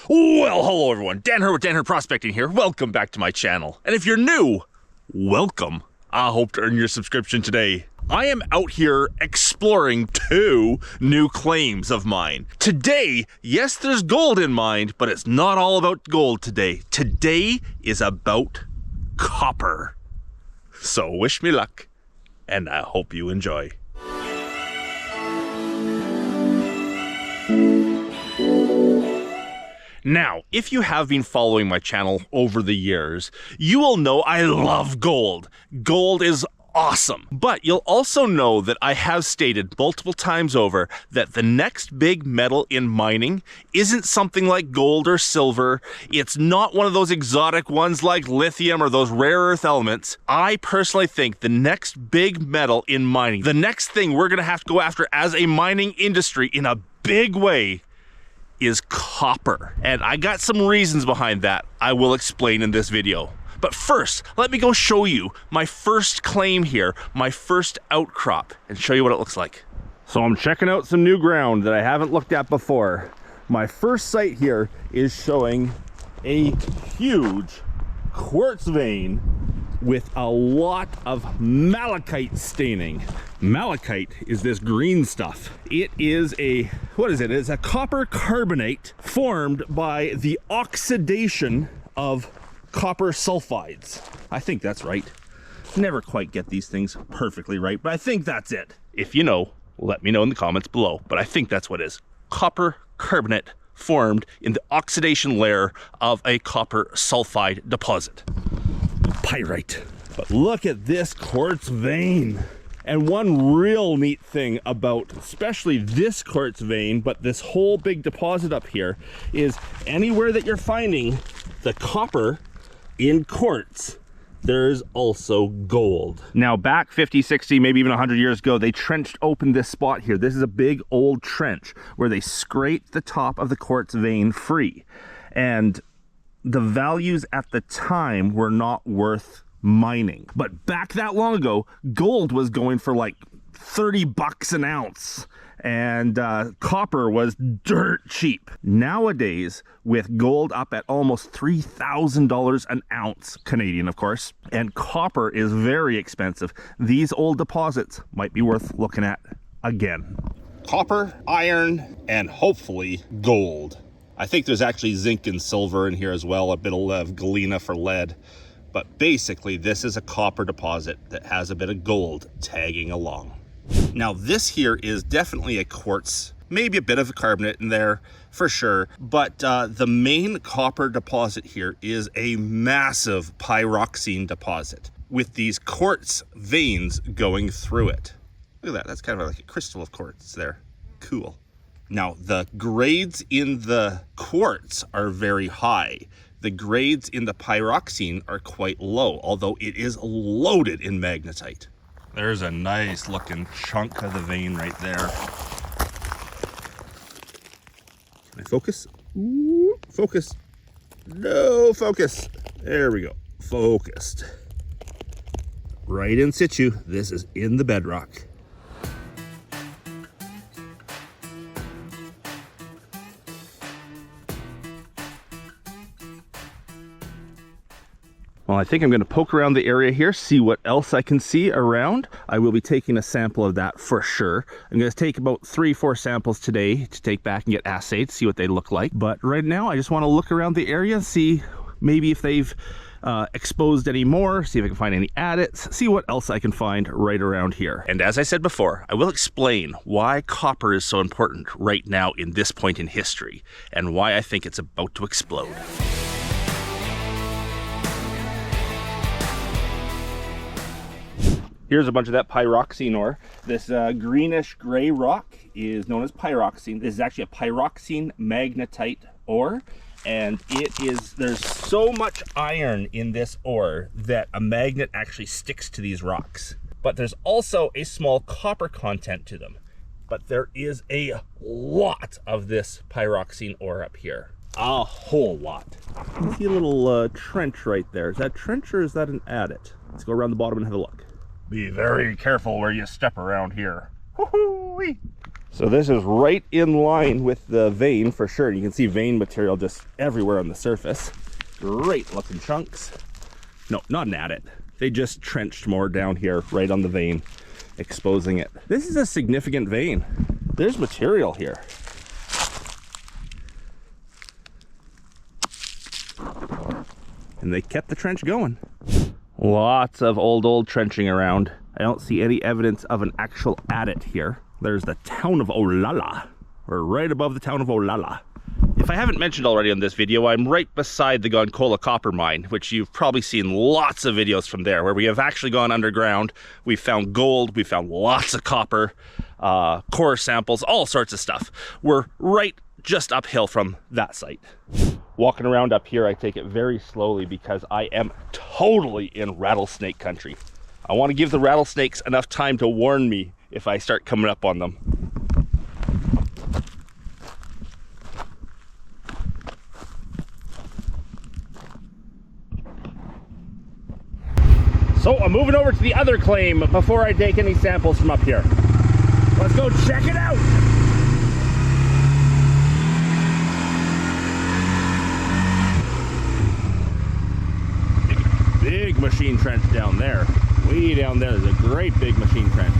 Well, hello everyone. Dan Hurd with Dan Hurd Prospecting here. Welcome back to my channel. And if you're new, welcome. I hope to earn your subscription today. I am out here exploring 2 new claims of mine. Today, yes, there's gold in mine, but it's not all about gold today. Today is about copper. So wish me luck, and I hope you enjoy. Now, if you have been following my channel over the years, you will know I love gold. Gold is awesome. But you'll also know that I have stated multiple times over that the next big metal in mining isn't something like gold or silver. It's not one of those exotic ones like lithium or those rare earth elements. I personally think the next big metal in mining, the next thing we're gonna have to go after as a mining industry in a big way, is copper. And I got some reasons behind that I will explain in this video. But first, let me go show you my first claim here, my first outcrop, and show you what it looks like. So I'm checking out some new ground that I haven't looked at before. My first site here is showing a huge quartz vein with a lot of malachite staining. Malachite is this green stuff. It is a, what is it? It's a copper carbonate formed by the oxidation of copper sulfides. I think that's right. Never quite get these things perfectly right, but I think that's it. If you know, let me know in the comments below, but I think that's what it is. Copper carbonate formed in the oxidation layer of a copper sulfide deposit. Pyrite. But look at this quartz vein. And one real neat thing about especially this quartz vein, but this whole big deposit up here, is anywhere that you're finding the copper in quartz, there's also gold. Now back 50, 60, maybe even 100 years ago, they trenched open this spot here. This is a big old trench where they scraped the top of the quartz vein free. And the values at the time were not worth mining. But back that long ago, gold was going for like 30 bucks an ounce. And copper was dirt cheap. Nowadays, with gold up at almost $3,000 an ounce, Canadian of course, and copper is very expensive, these old deposits might be worth looking at again. Copper, iron, and hopefully gold. I think there's actually zinc and silver in here as well, a bit of galena for lead. But basically, this is a copper deposit that has a bit of gold tagging along. Now, this here is definitely a quartz, maybe a bit of a carbonate in there for sure. But the main copper deposit here is a massive pyroxene deposit with these quartz veins going through it. Look at that. That's kind of like a crystal of quartz there. Cool. Now, the grades in the quartz are very high. The grades in the pyroxene are quite low, although it is loaded in magnetite. There's a nice looking chunk of the vein right there. Can I focus? Ooh, focus. No, focus. There we go. Focused. Right in situ. This is in the bedrock. Well, I think I'm going to poke around the area here, see what else I can see around. I will be taking a sample of that for sure. I'm going to take about 3-4 samples today to take back and get assayed, see what they look like. But right now, I just want to look around the area, see maybe if they've exposed any more, see if I can find any adits, see what else I can find right around here. And as I said before, I will explain why copper is so important right now in this point in history, and why I think it's about to explode. Here's a bunch of that pyroxene ore. This greenish gray rock is known as pyroxene. This is actually a pyroxene magnetite ore. And there's so much iron in this ore that a magnet actually sticks to these rocks. But there's also a small copper content to them. But there is a lot of this pyroxene ore up here. A whole lot. You see a little trench right there. Is that trench or is that an adit? Let's go around the bottom and have a look. Be very careful where you step around here. Woo-hoo-wee. So this is right in line with the vein for sure. You can see vein material just everywhere on the surface. Great looking chunks. No, not an adit. They just trenched more down here right on the vein, exposing it. This is a significant vein. There's material here. And they kept the trench going. Lots of old trenching around. I don't see any evidence of an actual adit here. There's the town of Olalla. We're right above the town of Olalla. If I haven't mentioned already on this video, I'm right beside the Golconda Copper mine, which you've probably seen lots of videos from there, where we have actually gone underground. We found gold, we found lots of copper, core samples, all sorts of stuff. We're right just uphill from that site. Walking around up here, I take it very slowly because I am totally in rattlesnake country. I want to give the rattlesnakes enough time to warn me if I start coming up on them. So I'm moving over to the other claim before I take any samples from up here. Let's go check it out. Big machine trench down there. Way down there, there's a great big machine trench.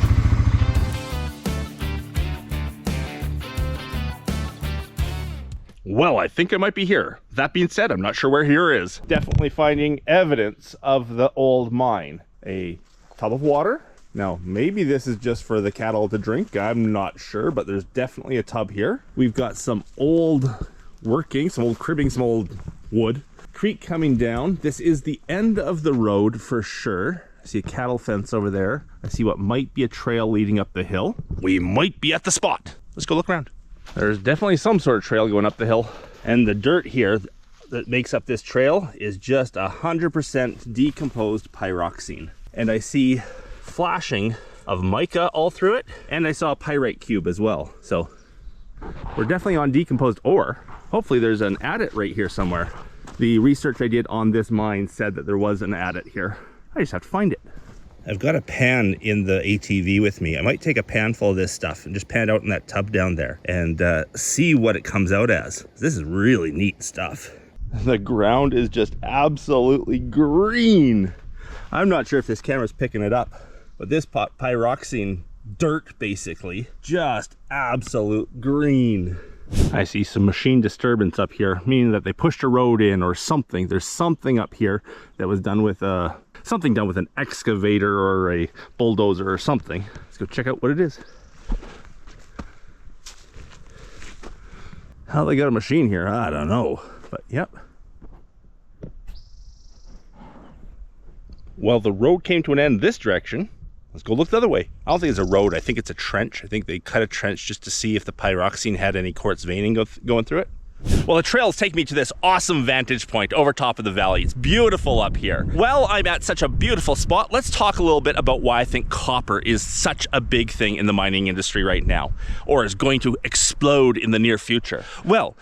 Well, I think I might be here. That being said, I'm not sure where here is. Definitely finding evidence of the old mine. A tub of water. Now, maybe this is just for the cattle to drink. I'm not sure, but there's definitely a tub here. We've got some old working, some old cribbing, some old wood. Creek coming down. This is the end of the road for sure. I see a cattle fence over there. I see what might be a trail leading up the hill. We might be at the spot. Let's go look around. There's definitely some sort of trail going up the hill. And the dirt here that makes up this trail is just 100% decomposed pyroxene. And I see flashing of mica all through it. And I saw a pyrite cube as well. So we're definitely on decomposed ore. Hopefully there's an adit right here somewhere. The research I did on this mine said that there was an adit here. I just have to find it. I've got a pan in the ATV with me. I might take a pan full of this stuff and just pan it out in that tub down there and see what it comes out as. This is really neat stuff. The ground is just absolutely green. I'm not sure if this camera's picking it up, but this pyroxene dirt basically, just absolute green. I see some machine disturbance up here, meaning that they pushed a road in or something. There's something up here that was done with something done with an excavator or a bulldozer or something. Let's go check out what it is. How they got a machine here, I don't know, but yep. Well, the road came to an end this direction. Let's go look the other way. I don't think it's a road. I think it's a trench. I think they cut a trench just to see if the pyroxene had any quartz veining going through it. Well, the trails take me to this awesome vantage point over top of the valley. It's beautiful up here. Well, I'm at such a beautiful spot. Let's talk a little bit about why I think copper is such a big thing in the mining industry right now, or is going to explode in the near future. Well,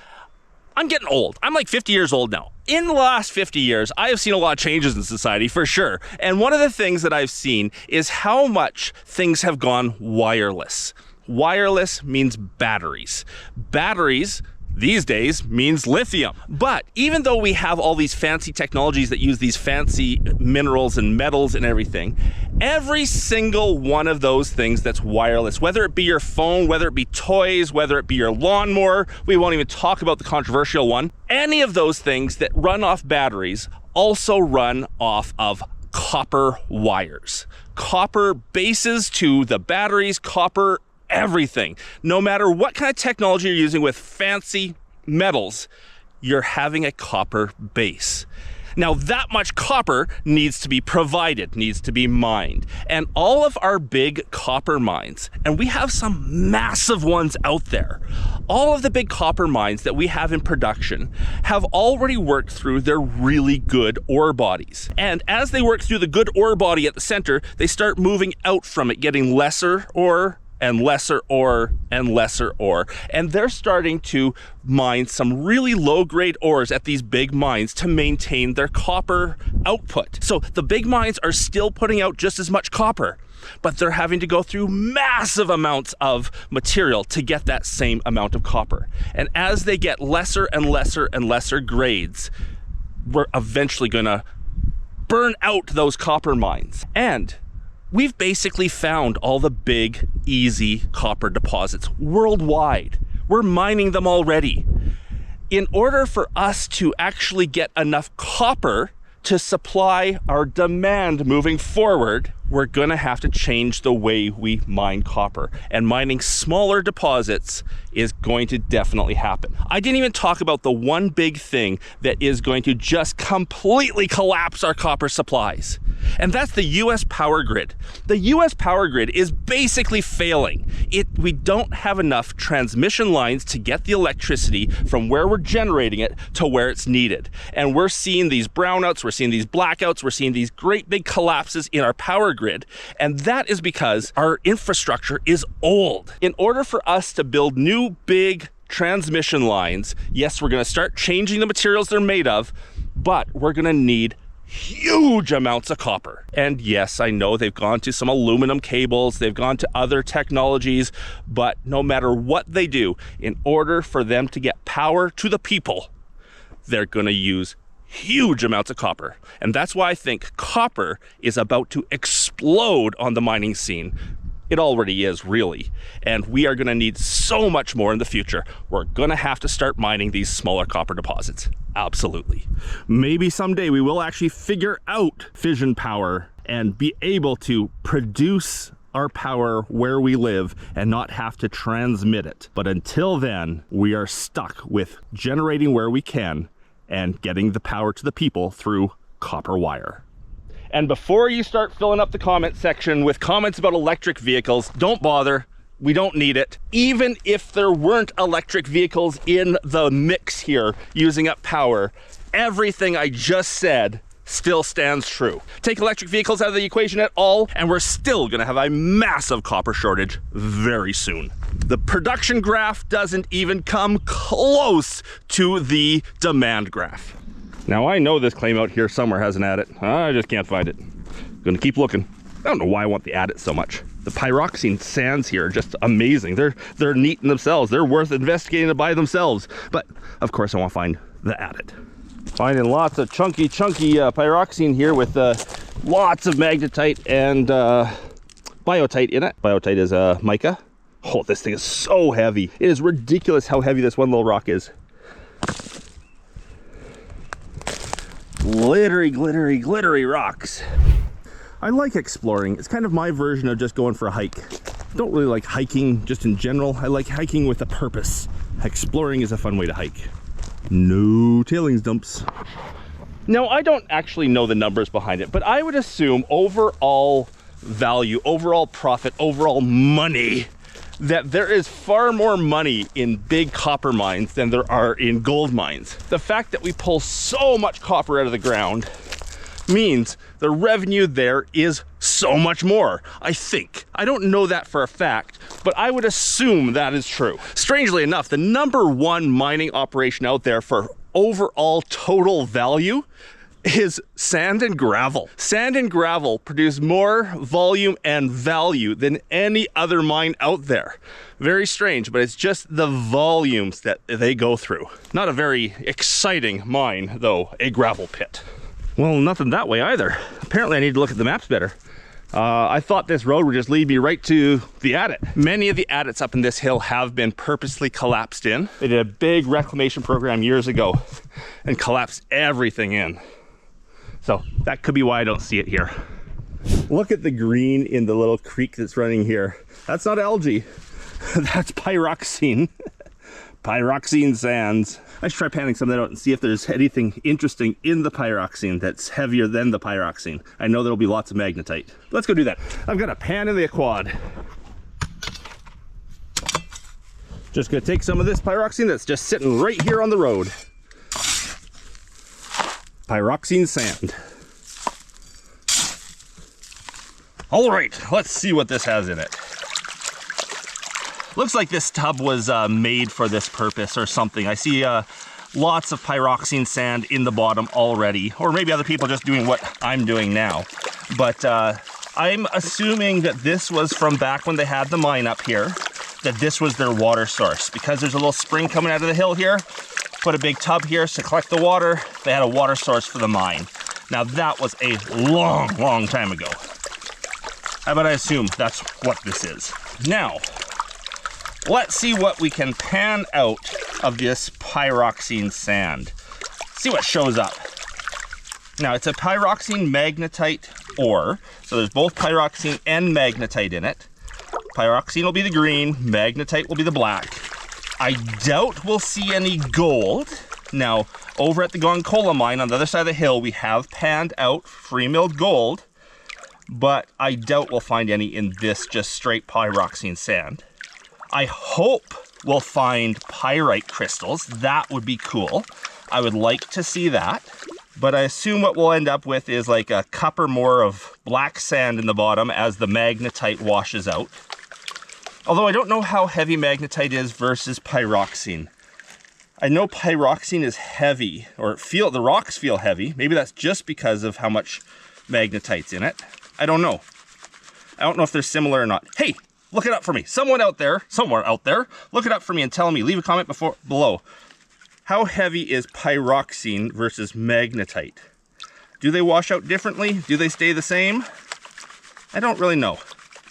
I'm getting old. I'm like 50 years old now. In the last 50 years, I have seen a lot of changes in society for sure. And one of the things that I've seen is how much things have gone wireless. Wireless means batteries. Batteries these days means lithium. But even though we have all these fancy technologies that use these fancy minerals and metals and everything, every single one of those things that's wireless, whether it be your phone, whether it be toys, whether it be your lawnmower, we won't even talk about the controversial one, any of those things that run off batteries also run off of copper wires. Copper bases to the batteries, copper everything. No matter what kind of technology you're using with fancy metals, you're having a copper base. Now that much copper needs to be provided, needs to be mined. And all of our big copper mines, and we have some massive ones out there, all of the big copper mines that we have in production have already worked through their really good ore bodies. And as they work through the good ore body at the center, they start moving out from it, getting lesser ore and lesser ore and lesser ore. And they're starting to mine some really low-grade ores at these big mines to maintain their copper output. So the big mines are still putting out just as much copper, but they're having to go through massive amounts of material to get that same amount of copper. And as they get lesser and lesser and lesser grades, we're eventually going to burn out those copper mines. And we've basically found all the big, easy copper deposits worldwide. We're mining them already. In order for us to actually get enough copper to supply our demand moving forward, we're gonna have to change the way we mine copper. And mining smaller deposits is going to definitely happen. I didn't even talk about the one big thing that is going to just completely collapse our copper supplies. And that's the US power grid. The US power grid is basically failing. We don't have enough transmission lines to get the electricity from where we're generating it to where it's needed. And we're seeing these brownouts, we're seeing these blackouts, we're seeing these great big collapses in our power grid. And that is because our infrastructure is old. In order for us to build new big transmission lines, yes, we're gonna start changing the materials they're made of, but we're gonna need huge amounts of copper. And yes, I know they've gone to some aluminum cables, they've gone to other technologies, but no matter what they do, in order for them to get power to the people, they're gonna use huge amounts of copper. And that's why I think copper is about to explode on the mining scene. It already is, really. And we are gonna need so much more in the future. We're gonna have to start mining these smaller copper deposits. Absolutely. Maybe someday we will actually figure out fission power and be able to produce our power where we live and not have to transmit it. But until then, we are stuck with generating where we can and getting the power to the people through copper wire. And before you start filling up the comment section with comments about electric vehicles, don't bother. We don't need it. Even if there weren't electric vehicles in the mix here using up power, everything I just said still stands true. Take electric vehicles out of the equation at all, and we're still gonna have a massive copper shortage very soon. The production graph doesn't even come close to the demand graph. Now I know this claim out here somewhere has an adit. I just can't find it. Gonna keep looking. I don't know why I want the adit so much. The pyroxene sands here are just amazing. They're neat in themselves. They're worth investigating by themselves. But of course I want to find the adit. Finding lots of chunky pyroxene here with lots of magnetite and biotite in it. Biotite is mica. Oh, this thing is so heavy. It is ridiculous how heavy this one little rock is. Glittery, glittery, glittery rocks. I like exploring. It's kind of my version of just going for a hike. I don't really like hiking just in general. I like hiking with a purpose. Exploring is a fun way to hike. No tailings dumps. Now, I don't actually know the numbers behind it, but I would assume overall value, overall profit, overall money, that there is far more money in big copper mines than there are in gold mines. The fact that we pull so much copper out of the ground means the revenue there is so much more, I think. I don't know that for a fact, but I would assume that is true. Strangely enough, the #1 mining operation out there for overall total value is sand and gravel. Sand and gravel produce more volume and value than any other mine out there. Very strange, but it's just the volumes that they go through. Not a very exciting mine, though, a gravel pit. Well, nothing that way either. Apparently I need to look at the maps better. I thought this road would just lead me right to the adit. Many of the adits up in this hill have been purposely collapsed in. They did a big reclamation program years ago and collapsed everything in. So that could be why I don't see it here. Look at the green in the little creek that's running here. That's not algae, that's pyroxene. Pyroxene sands. I should try panning some of that out and see if there's anything interesting in the pyroxene that's heavier than the pyroxene. I know there'll be lots of magnetite. Let's go do that. I've got a pan in the quad. Just gonna take some of this pyroxene that's just sitting right here on the road. Pyroxene sand. All right, let's see what this has in it. Looks like this tub was made for this purpose or something. I see lots of pyroxene sand in the bottom already, or maybe other people just doing what I'm doing now. But I'm assuming that this was from back when they had the mine up here, that this was their water source. Because there's a little spring coming out of the hill here, put a big tub here to collect the water. They had a water source for the mine. Now that was a long, long time ago. How about I assume that's what this is? Now, let's see what we can pan out of this pyroxene sand. See what shows up. Now, it's a pyroxene magnetite ore, so there's both pyroxene and magnetite in it. Pyroxene will be the green, magnetite will be the black. I doubt we'll see any gold. Now, over at the Ganola mine on the other side of the hill, we have panned out free-milled gold, but I doubt we'll find any in this just straight pyroxene sand. I hope we'll find pyrite crystals. That would be cool. I would like to see that. But I assume what we'll end up with is like a cup or more of black sand in the bottom as the magnetite washes out. Although I don't know how heavy magnetite is versus pyroxene. I know pyroxene is heavy, or the rocks feel heavy. Maybe that's just because of how much magnetite's in it. I don't know. I don't know if they're similar or not. Hey, look it up for me. Someone out there, somewhere out there, look it up for me and tell me. Leave a comment below. How heavy is pyroxene versus magnetite? Do they wash out differently? Do they stay the same? I don't really know.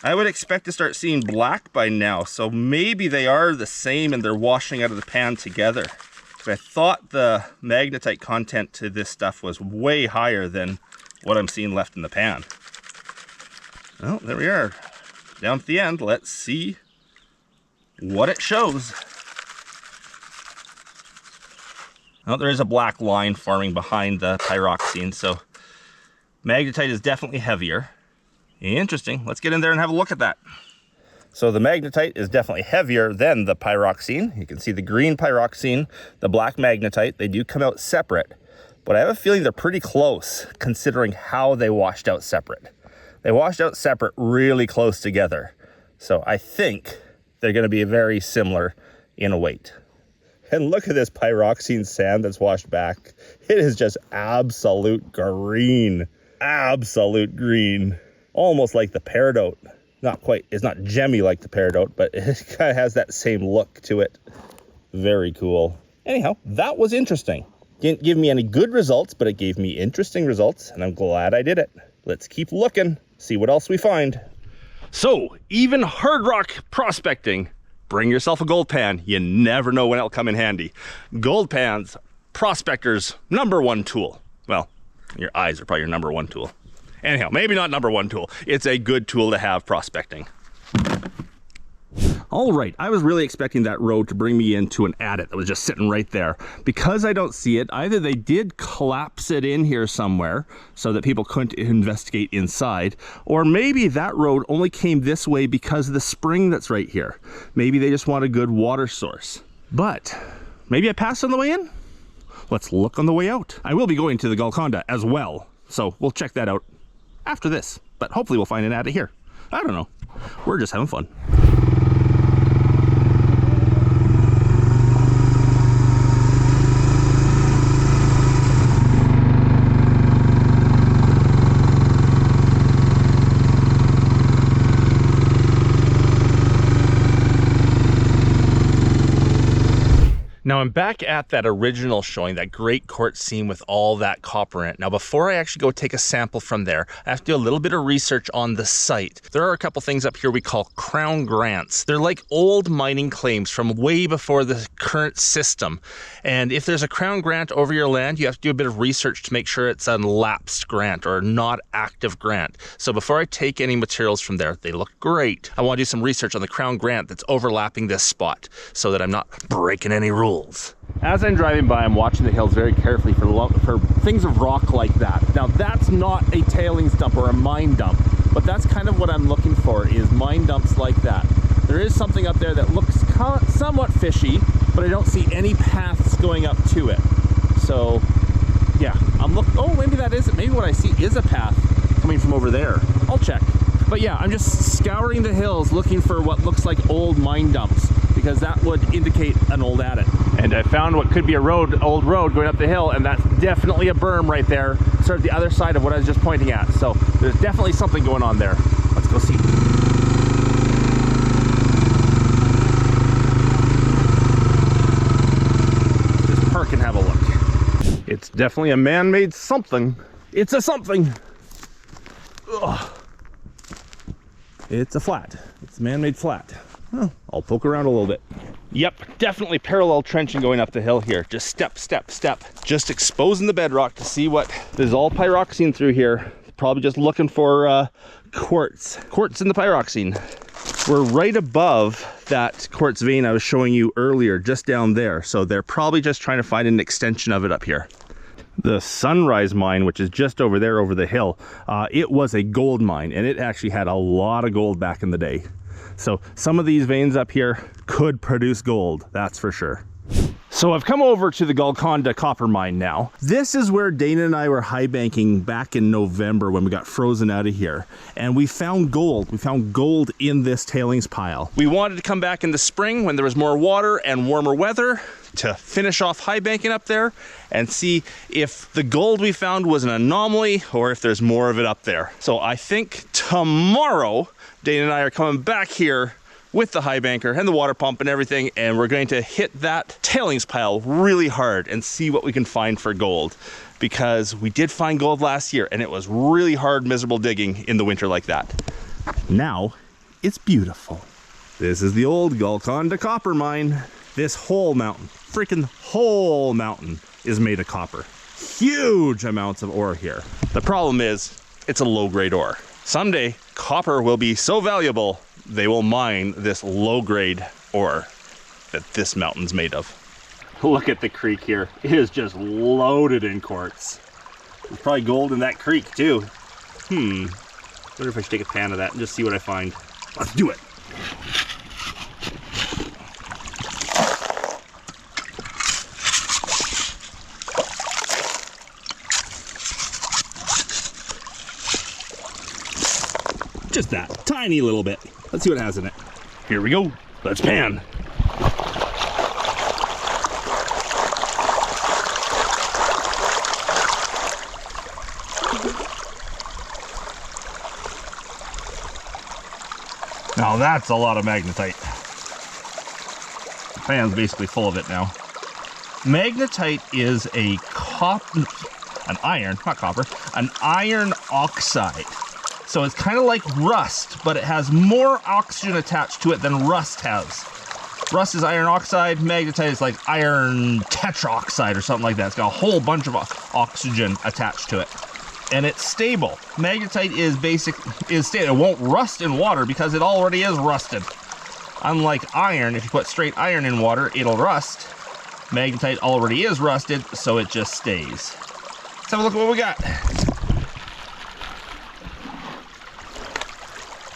I would expect to start seeing black by now, so maybe they are the same and they're washing out of the pan together. But I thought the magnetite content to this stuff was way higher than what I'm seeing left in the pan. Well, there we are. Down at the end, let's see what it shows. Well, there is a black line forming behind the pyroxene, so magnetite is definitely heavier. Interesting. Let's get in there and have a look at that. So the magnetite is definitely heavier than the pyroxene. You can see the green pyroxene, the black magnetite. They do come out separate, but I have a feeling they're pretty close considering how they washed out separate. They washed out separate really close together. So I think they're going to be very similar in a weight. And look at this pyroxene sand that's washed back. It is just absolute green. Absolute green. Almost like the peridot. Not quite, it's not gemmy like the peridot, but it kind of has that same look to it. Very cool. Anyhow, that was interesting. Didn't give me any good results, but it gave me interesting results, and I'm glad I did it. Let's keep looking, see what else we find. So, even hard rock prospecting, bring yourself a gold pan. You never know when it'll come in handy. Gold pans, prospector's #1 tool. Well, your eyes are probably your #1 tool. Anyhow, maybe not #1 tool. It's a good tool to have prospecting. All right, I was really expecting that road to bring me into an adit that was just sitting right there. Because I don't see it, either they did collapse it in here somewhere so that people couldn't investigate inside, or maybe that road only came this way because of the spring that's right here. Maybe they just want a good water source. But maybe I passed on the way in? Let's look on the way out. I will be going to the Golconda as well, so we'll check that out after this. But hopefully we'll find an adit here. I don't know. We're just having fun. Now I'm back at that original showing, that great quartz seam with all that copper in it. Now before I actually go take a sample from there, I have to do a little bit of research on the site. There are a couple things up here we call crown grants. They're like old mining claims from way before the current system. And if there's a crown grant over your land, you have to do a bit of research to make sure it's a lapsed grant or not active grant. So before I take any materials from there, they look great. I want to do some research on the crown grant that's overlapping this spot so that I'm not breaking any rules. As I'm driving by, I'm watching the hills very carefully for things of rock like that. Now that's not a tailings dump or a mine dump, but that's kind of what I'm looking for, is mine dumps like that. There is something up there that looks somewhat fishy, but I don't see any paths going up to it. So yeah, I'm looking, oh, maybe that is it. Maybe what I see is a path coming from over there. I'll check. But yeah, I'm just scouring the hills looking for what looks like old mine dumps, because that would indicate an old adit. And I found what could be a old road going up the hill, and that's definitely a berm right there. Sort of the other side of what I was just pointing at. So there's definitely something going on there. Let's go see. Just park and have a look. It's definitely a man-made something. It's a something. Ugh. It's a flat. It's a man-made flat. Well, I'll poke around a little bit. Yep, definitely parallel trenching going up the hill here. Just step, step, step. Just exposing the bedrock to see what... There's all pyroxene through here. Probably just looking for quartz. Quartz in the pyroxene. We're right above that quartz vein I was showing you earlier, just down there. So they're probably just trying to find an extension of it up here. The Sunrise mine, which is just over there over the hill, it was a gold mine, and it actually had a lot of gold back in the day. So some of these veins up here could produce gold, that's for sure. So I've come over to the Golconda Copper mine now. This is where Dana and I were high banking back in November when we got frozen out of here. And we found gold. We found gold in this tailings pile. We wanted to come back in the spring when there was more water and warmer weather to finish off high banking up there and see if the gold we found was an anomaly or if there's more of it up there. So I think tomorrow, Dana and I are coming back here with the high banker and the water pump and everything, and we're going to hit that tailings pile really hard and see what we can find for gold, because we did find gold last year and it was really hard, miserable digging in the winter like that. Now it's beautiful. This is the old Golconda Copper mine. This whole mountain, freaking whole mountain, is made of copper. Huge amounts of ore here. The problem is it's a low-grade ore. Someday copper will be so valuable they will mine this low-grade ore that this mountain's made of. Look at the creek here. It is just loaded in quartz. There's probably gold in that creek too. Wonder if I should take a pan of that and just see what I find. Let's do it. Just that tiny little bit. Let's see what it has in it. Here we go. Let's pan. Now that's a lot of magnetite. The pan's basically full of it now. Magnetite is a an iron oxide. So it's kind of like rust, but it has more oxygen attached to it than rust has. Rust is iron oxide, magnetite is like iron tetroxide or something like that. It's got a whole bunch of oxygen attached to it. And it's stable. Magnetite is stable. It won't rust in water because it already is rusted. Unlike iron, if you put straight iron in water, it'll rust. Magnetite already is rusted, so it just stays. Let's have a look at what we got.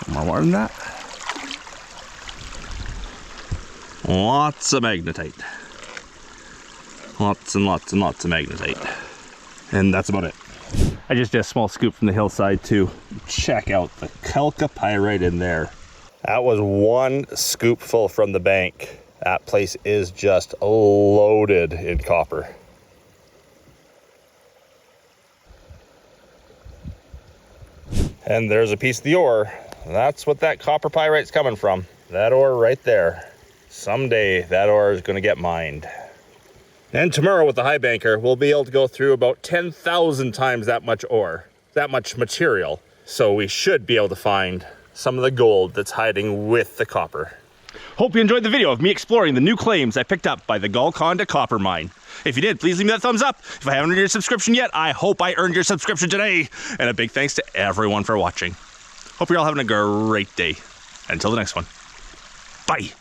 More water than that. Lots of magnetite. Lots and lots and lots of magnetite. And that's about it. I just did a small scoop from the hillside too. Check out the chalcopyrite in there. That was one scoopful from the bank. That place is just loaded in copper. And there's a piece of the ore. That's what that copper pyrite's coming from. That ore right there. Someday that ore is gonna get mined. And tomorrow with the high banker, we'll be able to go through about 10,000 times that much ore, that much material. So we should be able to find some of the gold that's hiding with the copper. Hope you enjoyed the video of me exploring the new claims I picked up by the Golconda Copper Mine. If you did, please leave me that thumbs up. If I haven't earned your subscription yet, I hope I earned your subscription today. And a big thanks to everyone for watching. Hope you're all having a great day. Until the next one. Bye.